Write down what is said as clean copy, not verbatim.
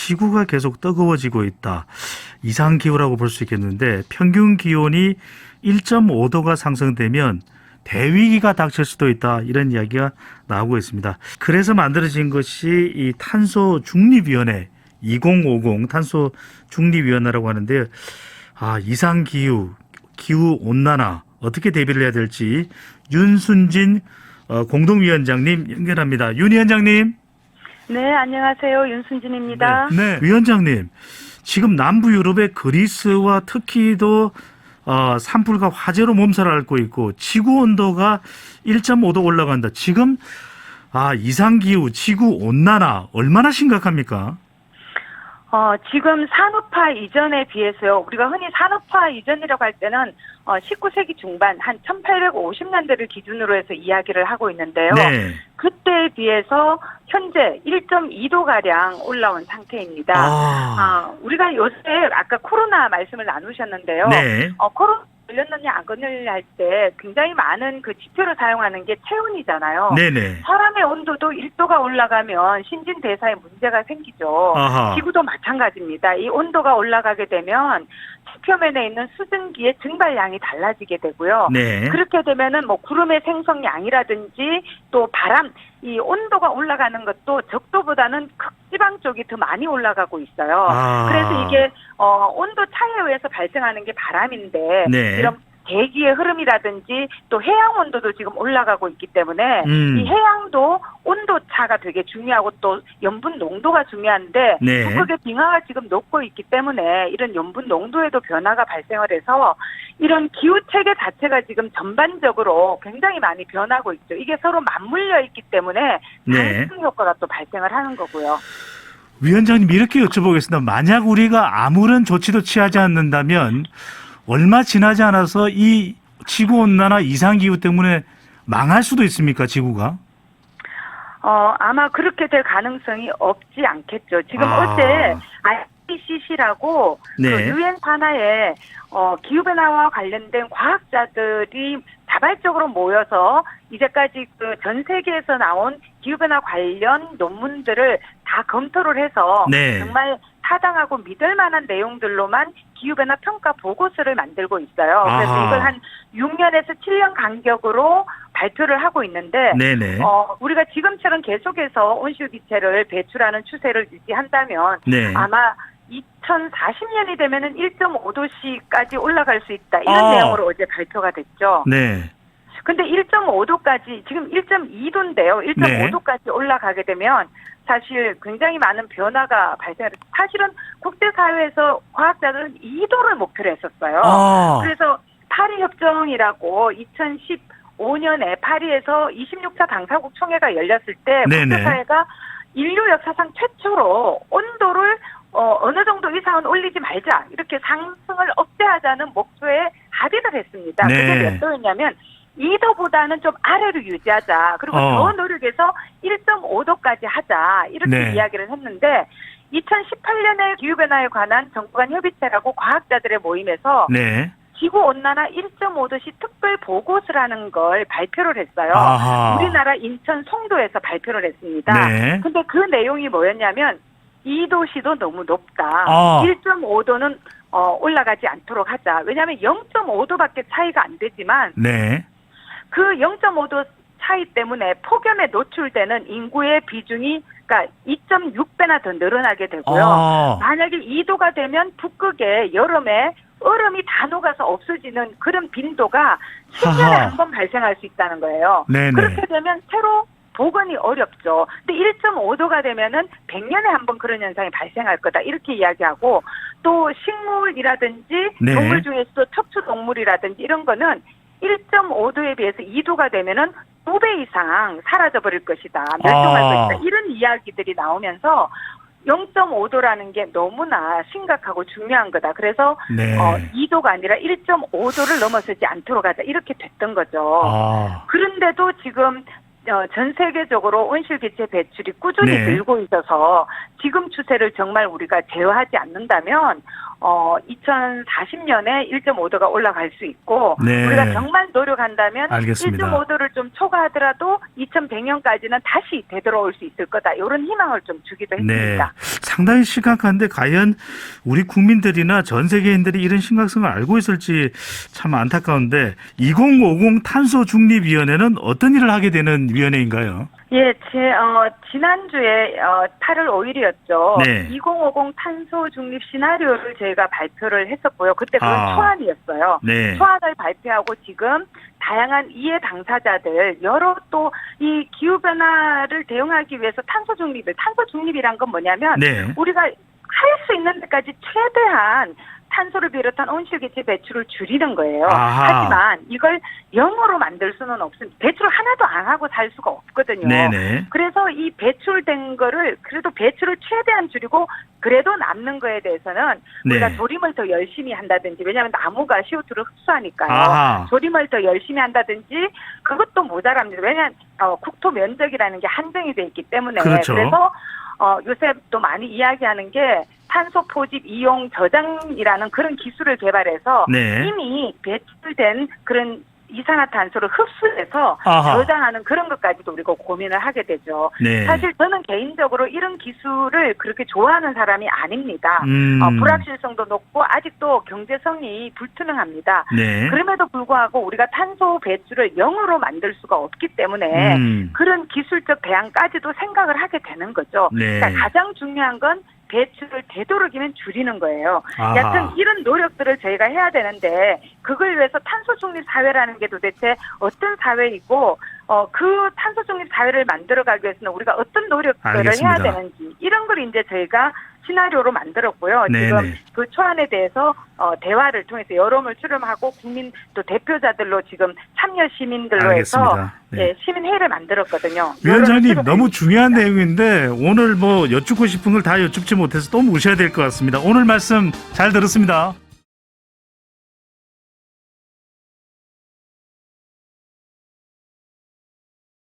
지구가 계속 뜨거워지고 있다. 이상기후라고 볼 수 있겠는데 평균 기온이 1.5도가 상승되면 대위기가 닥칠 수도 있다. 이런 이야기가 나오고 있습니다. 그래서 만들어진 것이 이 탄소중립위원회 2050 탄소중립위원회라고 하는데요. 이상기후, 기후온난화 어떻게 대비를 해야 될지 윤순진 공동위원장님 연결합니다. 윤 위원장님. 네, 안녕하세요. 윤순진입니다. 네, 위원장님. 지금 남부 유럽의 그리스와 터키도 산불과 화재로 몸살을 앓고 있고 지구 온도가 1.5도 올라간다. 지금 이상기후, 지구 온난화 얼마나 심각합니까? 지금 산업화 이전에 비해서요. 우리가 흔히 산업화 이전이라고 할 때는 19세기 중반 한 1850년대를 기준으로 해서 이야기를 하고 있는데요. 네. 그때에 비해서 현재 1.2도가량 올라온 상태입니다. 우리가 요새 아까 코로나 말씀을 나누셨는데요. 네. 코로나 걸렸느냐 안 걸렸느냐 할 때 굉장히 많은 그 지표로 사용하는 게 체온이잖아요. 네네. 사람의 온도도 1도가 올라가면 신진대사에 문제가 생기죠. 아하. 지구도 마찬가지입니다. 이 온도가 올라가게 되면 지표면에 있는 수증기의 증발량이 달라지게 되고요. 네. 그렇게 되면은 뭐 구름의 생성량이라든지 또 바람, 이 온도가 올라가는 것도 적도보다는 극지방 쪽이 더 많이 올라가고 있어요. 그래서 이게 온도 차이에 의해서 발생하는 게 바람인데 네. 이런 대기의 흐름이라든지 또 해양 온도도 지금 올라가고 있기 때문에 이 해양도 온도 차가 되게 중요하고 또 염분 농도가 중요한데 네. 북극의 빙하가 지금 녹고 있기 때문에 이런 염분 농도에도 변화가 발생을 해서 이런 기후 체계 자체가 지금 전반적으로 굉장히 많이 변하고 있죠. 이게 서로 맞물려 있기 때문에 상승 효과가 또 발생을 하는 거고요. 위원장님 이렇게 여쭤보겠습니다. 만약 우리가 아무런 조치도 취하지 않는다면 얼마 지나지 않아서 이 지구온난화 이상기후 때문에 망할 수도 있습니까, 지구가? 아마 그렇게 될 가능성이 없지 않겠죠. 지금 어제 IPCC라고 네. 그 유엔 산하에 기후변화와 관련된 과학자들이 자발적으로 모여서 이제까지 그 전 세계에서 나온 기후변화 관련 논문들을 다 검토를 해서 네. 정말 타당하고 믿을 만한 내용들로만 기후변화 평가 보고서를 만들고 있어요. 그래서 이걸 한 6년에서 7년 간격으로 발표를 하고 있는데 네네. 우리가 지금처럼 계속해서 온실기체를 배출하는 추세를 유지한다면 네. 아마 2040년이 되면은 1.5도씨까지 올라갈 수 있다. 이런 내용으로 어제 발표가 됐죠. 네. 근데 1.5도까지 지금 1.2도인데요. 1.5도까지 올라가게 되면 사실 굉장히 많은 변화가 발생해요. 사실은 국제사회에서 과학자들은 2도를 목표로 했었어요. 그래서 파리 협정이라고 2015년에 파리에서 26차 당사국 총회가 열렸을 때 국제사회가 인류 역사상 최초로 온도를 어느 정도 이상은 올리지 말자. 이렇게 상승을 억제하자는 목표에 합의를 했습니다. 그게 몇 도였냐면 2도보다는 좀 아래로 유지하자. 그리고 더 노력해서 1.5도까지 하자. 이렇게 이야기를 했는데 2018년에 기후변화에 관한 정부 간 협의체라고 과학자들의 모임에서 지구온난화 1.5도씨 특별 보고서라는 걸 발표를 했어요. 우리나라 인천 송도에서 발표를 했습니다. 근데 그 내용이 뭐였냐면 2도씨도 너무 높다. 1.5도는 올라가지 않도록 하자. 왜냐하면 0.5도밖에 차이가 안 되지만 그 0.5도 차이 때문에 폭염에 노출되는 인구의 비중이 그러니까 2.6배나 더 늘어나게 되고요. 만약에 2도가 되면 북극에 여름에 얼음이 다 녹아서 없어지는 그런 빈도가 10년에 한 번 발생할 수 있다는 거예요. 그렇게 되면 새로 복원이 어렵죠. 근데 1.5도가 되면은 100년에 한 번 그런 현상이 발생할 거다. 이렇게 이야기하고 또 식물이라든지 동물 중에서도 척추동물이라든지 이런 거는 1.5도에 비해서 2도가 되면은 2배 이상 사라져버릴 것이다. 멸종할 것이다. 이런 이야기들이 나오면서 0.5도라는 게 너무나 심각하고 중요한 거다. 그래서 2도가 아니라 1.5도를 넘어서지 않도록 하자. 이렇게 됐던 거죠. 그런데도 지금 전 세계적으로 온실기체 배출이 꾸준히 늘고 있어서 지금 추세를 정말 우리가 제어하지 않는다면 2040년에 1.5도가 올라갈 수 있고 우리가 정말 노력한다면 알겠습니다. 1.5도를 좀 초과하더라도 2100년까지는 다시 되돌아올 수 있을 거다. 이런 희망을 좀 주기도 했습니다. 상당히 심각한데 과연 우리 국민들이나 전 세계인들이 이런 심각성을 알고 있을지 참 안타까운데 2050 탄소중립위원회는 어떤 일을 하게 되는 위원회인가요? 예, 지난주에 8월 5일이었죠. 네. 2050 탄소 중립 시나리오를 저희가 발표를 했었고요. 그때 그건 초안이었어요. 네. 초안을 발표하고 지금 다양한 이해 당사자들, 여러 또 이 기후변화를 대응하기 위해서 탄소 중립이란 건 뭐냐면 네. 우리가 할 수 있는 데까지 최대한 탄소를 비롯한 온실기체 배출을 줄이는 거예요. 아하. 하지만 이걸 0으로 만들 수는 없습니다. 배출 하나도 안 하고 살 수가 없거든요. 네네. 그래서 이 배출된 거를 그래도 배출을 최대한 줄이고 그래도 남는 거에 대해서는 우리가 네. 조림을 더 열심히 한다든지, 왜냐하면 나무가 CO2를 흡수하니까요. 아하. 조림을 더 열심히 한다든지, 그것도 모자랍니다. 왜냐하면 국토 면적이라는 게 한정이 돼 있기 때문에. 그렇죠. 그래서 요새 또 많이 이야기하는 게 탄소 포집 이용 저장이라는 그런 기술을 개발해서 네. 이미 배출된 그런 이산화탄소를 흡수해서 아하. 저장하는 그런 것까지도 우리가 고민을 하게 되죠. 네. 사실 저는 개인적으로 이런 기술을 그렇게 좋아하는 사람이 아닙니다. 불확실성도 높고 아직도 경제성이 불투명합니다. 네. 그럼에도 불구하고 우리가 탄소 배출을 0으로 만들 수가 없기 때문에 그런 기술적 대안까지도 생각을 하게 되는 거죠. 네. 그러니까 가장 중요한 건 배출을 되도록이면 줄이는 거예요. 아하. 여튼 이런 노력들을 저희가 해야 되는데 그걸 위해서 탄소 중립 사회라는 게 도대체 어떤 사회이고 그 탄소 중립 사회를 만들어가기 위해서는 우리가 어떤 노력들을 알겠습니다. 해야 되는지 이런 걸 이제 저희가 시나리오로 만들었고요. 네네. 지금 그 초안에 대해서 대화를 통해서 여론을 수렴하고 국민 또 대표자들로 지금 참여 시민들로 해서 알겠습니다. 네. 시민회의를 만들었거든요. 위원장님 너무 중요한 내용인데 오늘 뭐 여쭙고 싶은 걸 다 여쭙지 못해서 또 모셔야 될 것 같습니다. 오늘 말씀 잘 들었습니다.